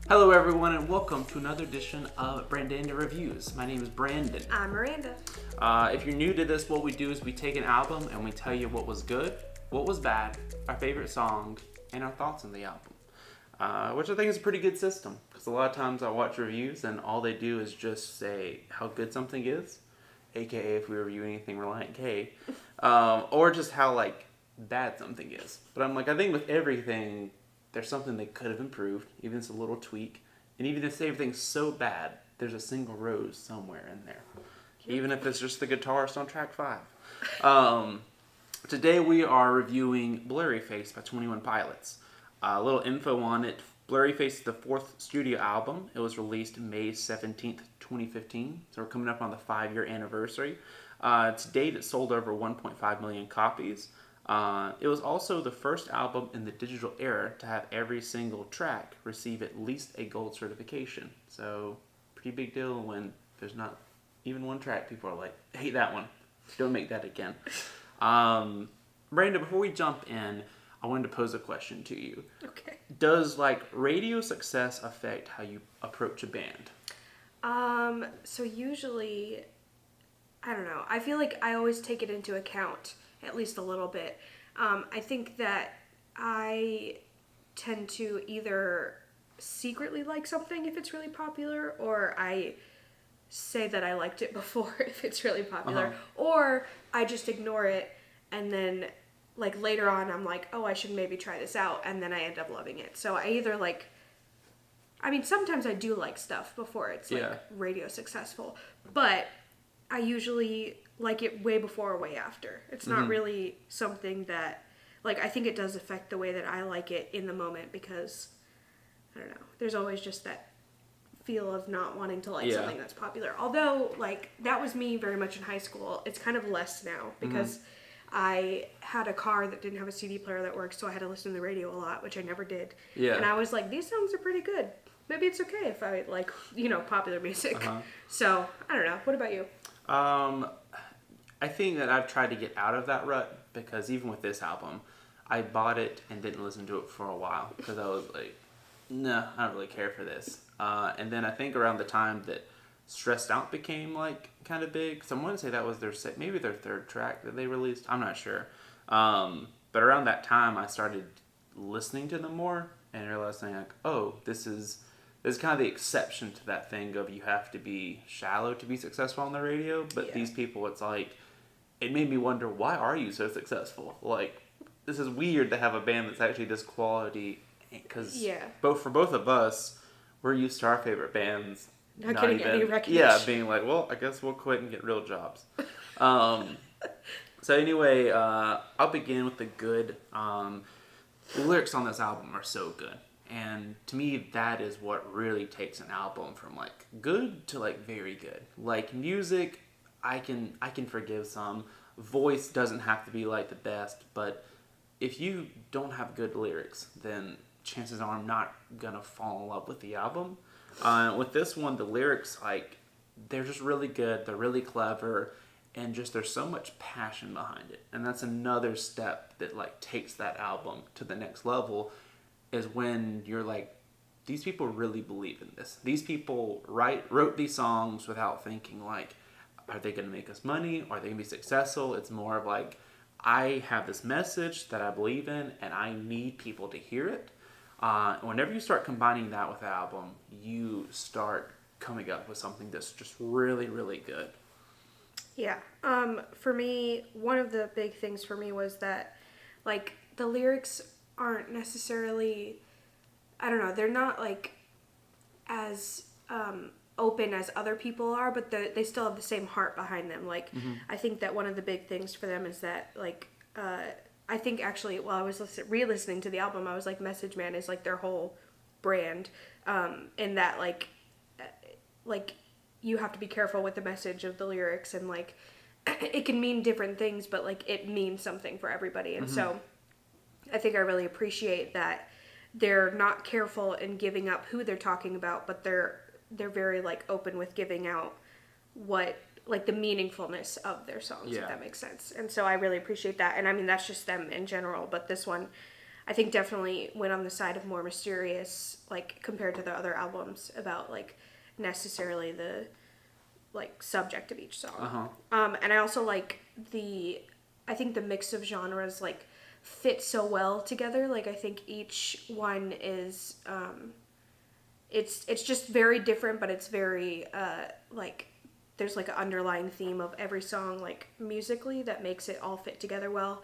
Hello everyone and welcome to another edition of Brandanda Reviews. My name is Brandon. I'm Miranda. If you're new to this, what we do is we take an album and we tell you what was good, what was bad, our favorite song, and our thoughts on the album. Which I think is a pretty good system, because a lot of times I watch reviews and all they do is just say how good something is, aka if we review anything Reliant K, or just how bad something is. But I'm like, I think with everything, there's something they could have improved, even if it's a little tweak. And even if everything's so bad, there's a single rose somewhere in there. Yep. Even if it's just the guitarist on track 5. Today we are reviewing Blurryface by 21 Pilots. A little info on it. Blurryface is the 4th studio album. It was released May 17th, 2015. So we're coming up on the 5-year anniversary. To date, it sold over 1.5 million copies. It was also the first album in the digital era to have every single track receive at least a gold certification. So, pretty big deal when there's not even one track people are like, hate that one. Don't make that again. Miranda, before we jump in, I wanted to pose a question to you. Okay. Does radio success affect how you approach a band? So usually, I don't know. I feel like I always take it into account. At least a little bit. I think that I tend to either secretly like something if it's really popular, or I say that I liked it before if it's really popular, or I just ignore it and then later on I'm like, oh, I should maybe try this out, and then I end up loving it. So I either sometimes I do like stuff before it's radio successful, but I usually like it way before or way after. It's not really something that, I think it does affect the way that I like it in the moment, because, I don't know, there's always just that feel of not wanting to like something that's popular. Although, that was me very much in high school. It's kind of less now, because I had a car that didn't have a CD player that worked, so I had to listen to the radio a lot, which I never did. Yeah. And I was like, these songs are pretty good. Maybe it's okay if I like, popular music. So, I don't know. What about you? I think that I've tried to get out of that rut, because even with this album, I bought it and didn't listen to it for a while, because I was like, no, I don't really care for this. And then I think around the time that Stressed Out became kind of big, so I want to say that was maybe their 3rd track that they released. I'm not sure. But around that time, I started listening to them more and realizing oh, this is kind of the exception to that thing of you have to be shallow to be successful on the radio. But these people, it's it made me wonder, why are you so successful? This is weird to have a band that's actually this quality, because for both of us, we're used to our favorite bands not getting any recognition. Yeah, being well, I guess we'll quit and get real jobs. So anyway, I'll begin with the good. The lyrics on this album are so good. And to me, that is what really takes an album from good to very good. Music, I can forgive some. Voice doesn't have to be the best, but if you don't have good lyrics, then chances are I'm not gonna fall in love with the album. With this one, the lyrics they're just really good. They're really clever, and just there's so much passion behind it. And that's another step that takes that album to the next level. Is when you're these people really believe in this. These people wrote these songs without thinking are they going to make us money? Are they going to be successful? It's more of I have this message that I believe in, and I need people to hear it. Whenever you start combining that with the album, you start coming up with something that's just really, really good. Yeah. For me, one of the big things for me was that the lyrics aren't necessarily, I don't know, they're not as open as other people are, but they still have the same heart behind them. I think that one of the big things for them is that I think actually while I was re-listening to the album, I was Message Man is their whole brand, in that you have to be careful with the message of the lyrics, and it can mean different things, but it means something for everybody. And so I think I really appreciate that they're not careful in giving up who they're talking about, but they're very open with giving out what the meaningfulness of their songs, if that makes sense. And so I really appreciate that. And I mean, that's just them in general, but this one I think definitely went on the side of more mysterious, like compared to the other albums about like necessarily the like subject of each song. And I also like I think the mix of genres like fit so well together. Like I think each one is it's just very different, but it's very like there's like an underlying theme of every song like musically that makes it all fit together well.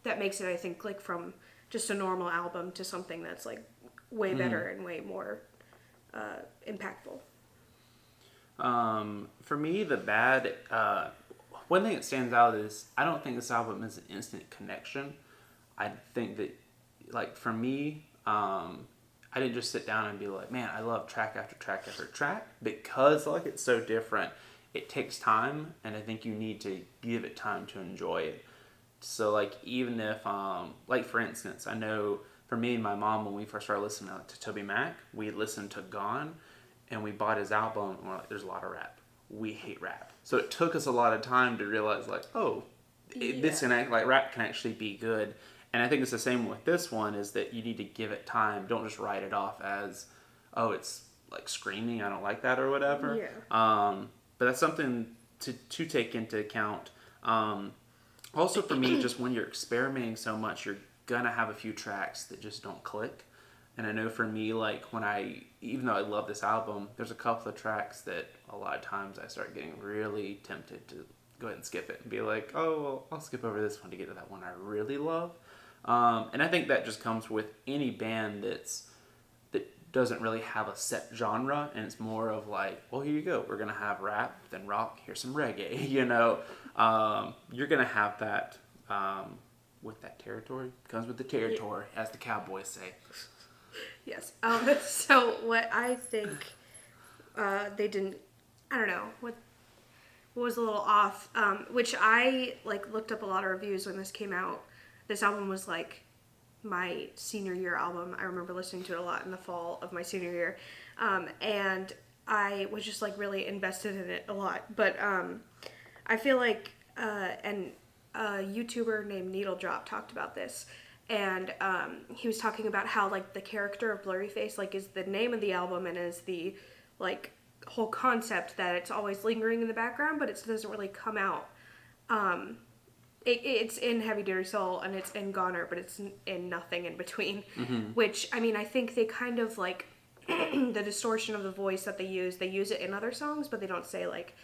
That makes it, I think, like from just a normal album to something that's like way better and way more impactful. For me, the bad, one thing that stands out is I don't think this album is an instant connection. I think that, like, for me, I didn't just sit down and be like, man, I love track after track after track, because, like, it's so different. It takes time, and I think you need to give it time to enjoy it. So, like, even if, like, for instance, I know for me and my mom, when we first started listening to Toby Mac, we listened to Gone, and we bought his album, and we're like, there's a lot of rap. We hate rap. So it took us a lot of time to realize, like, this can act like rap can actually be good. And I think it's the same with this one, is that you need to give it time. Don't just write it off as, oh, it's like screaming, I don't like that or whatever. Yeah. But that's something to take into account. Also for me, just when you're experimenting so much, you're gonna have a few tracks that just don't click. And I know for me, like, even though I love this album, there's a couple of tracks that a lot of times I start getting really tempted to go ahead and skip it and be like, oh, well, I'll skip over this one to get to that one I really love. And I think that just comes with any band that doesn't really have a set genre, and it's more of like, well, here you go. We're going to have rap, then rock, here's some reggae, you know. You're going to have that with that territory. It comes with the territory, as the Cowboys say. Yes. So what I think they didn't, I don't know, what was a little off, which I like looked up a lot of reviews when this came out. This album was like my senior year album. I remember listening to it a lot in the fall of my senior year. And I was just like really invested in it a lot. But I feel like, and a YouTuber named Needle Drop talked about this. And he was talking about how like the character of Blurryface like is the name of the album and is the like whole concept that it's always lingering in the background, but it doesn't really come out. It's in Heavy Duty Soul and it's in Goner, but it's in nothing in between. Which, I mean, I think they kind of like the distortion of the voice that they use it in other songs, but they don't say like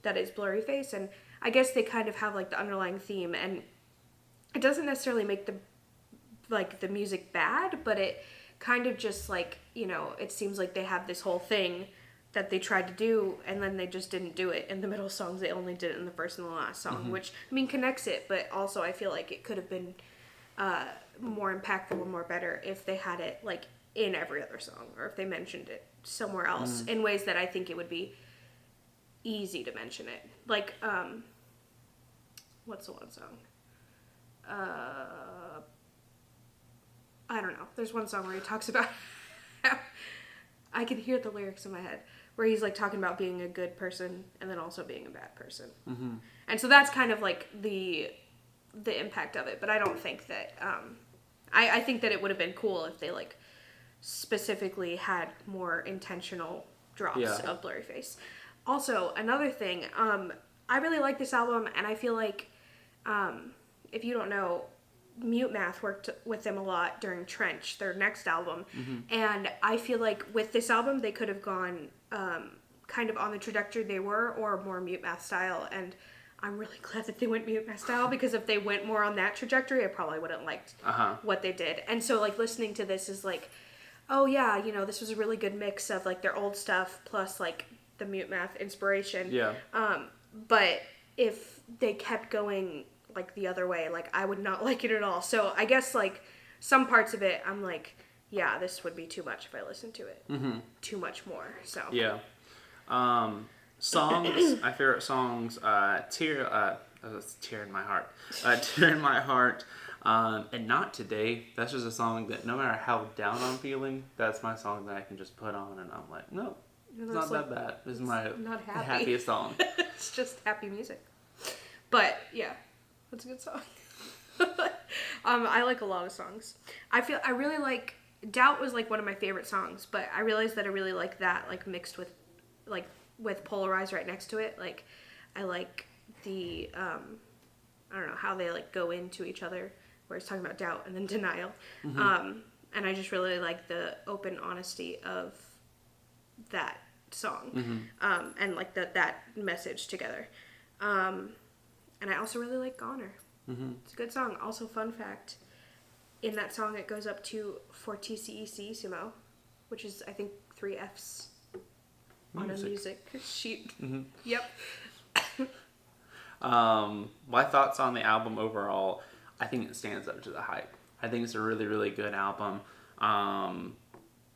that is Blurryface. And I guess they kind of have like the underlying theme, and it doesn't necessarily make the music bad, but it kind of just like, you know, it seems like they have this whole thing that they tried to do, and then they just didn't do it in the middle songs. They only did it in the first and the last song, which, I mean, connects it, but also I feel like it could have been more impactful and more better if they had it, like, in every other song, or if they mentioned it somewhere else in ways that I think it would be easy to mention it. Like, what's the one song? I don't know. There's one song where he talks about how I can hear the lyrics in my head, where he's like talking about being a good person and then also being a bad person. And so that's kind of like the impact of it. But I don't think that I think that it would have been cool if they like specifically had more intentional drops of Blurryface. Also, another thing, I really like this album, and I feel like if you don't know, Mute Math worked with them a lot during Trench, their next album. And I feel like with this album, they could have gone kind of on the trajectory they were, or more Mute Math style. And I'm really glad that they went Mute Math style, because if they went more on that trajectory, I probably wouldn't liked what they did. And so like listening to this is like, oh yeah, you know, this was a really good mix of like their old stuff plus like the Mute Math inspiration. Yeah. But if they kept going like the other way, like I would not like it at all. So I guess like some parts of it I'm like, yeah, this would be too much if I listened to it too much more. So yeah. Songs, my favorite songs, Tear in My Heart, Tear in My Heart, and Not Today. That's just a song that no matter how down I'm feeling, that's my song that I can just put on and I'm like, no, it's not that bad. This is my happiest song. It's just happy music. But yeah, that's a good song. I like a lot of songs. I really like Doubt was like one of my favorite songs, but I realized that I really like that like mixed with like with Polarize right next to it. Like I like the I don't know how they like go into each other, where it's talking about doubt and then denial. And I just really like the open honesty of that song, and like that message together. And I also really like Goner. It's a good song. Also, fun fact, in that song it goes up to fortissimo sumo, which is I think 3 Fs on a music sheet. Yep. My thoughts on the album overall, I think it stands up to the hype. I think it's a really, really good album.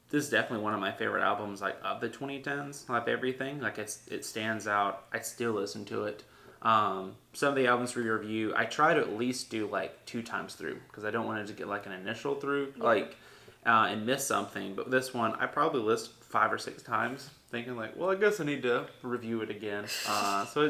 This is definitely one of my favorite albums, like of the 2010s, like everything. Like it stands out. I still listen to it. Some of the albums for your review, I try to at least do like 2 times through because I don't want it to get like an initial through, and miss something. But this one, I probably list 5 or 6 times, thinking like, well, I guess I need to review it again. So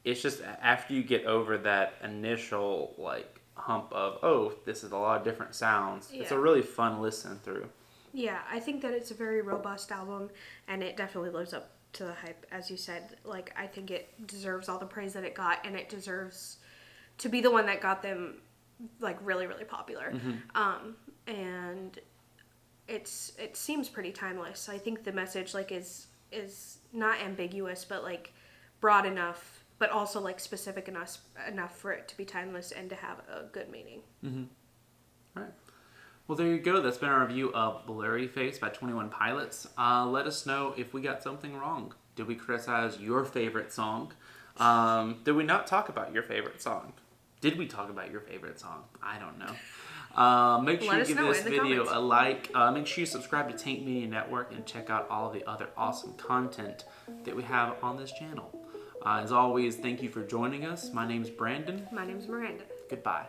it's just after you get over that initial like hump of, oh, this is a lot of different sounds. It's a really fun listen through. Yeah, I think that it's a very robust album, and it definitely lives up to the hype, as you said. Like, I think it deserves all the praise that it got, and it deserves to be the one that got them like really, really popular. And it seems pretty timeless. I think the message like is not ambiguous, but like broad enough, but also like specific enough for it to be timeless and to have a good meaning. All right. Well, there you go. That's been our review of Blurryface by 21 Pilots. Let us know if we got something wrong. Did we criticize your favorite song? Did we not talk about your favorite song? Did we talk about your favorite song? I don't know. Make sure you give this video a like. Make sure you subscribe to Tank Media Network and check out all of the other awesome content that we have on this channel. As always, thank you for joining us. My name's Brandon. My name's Miranda. Goodbye.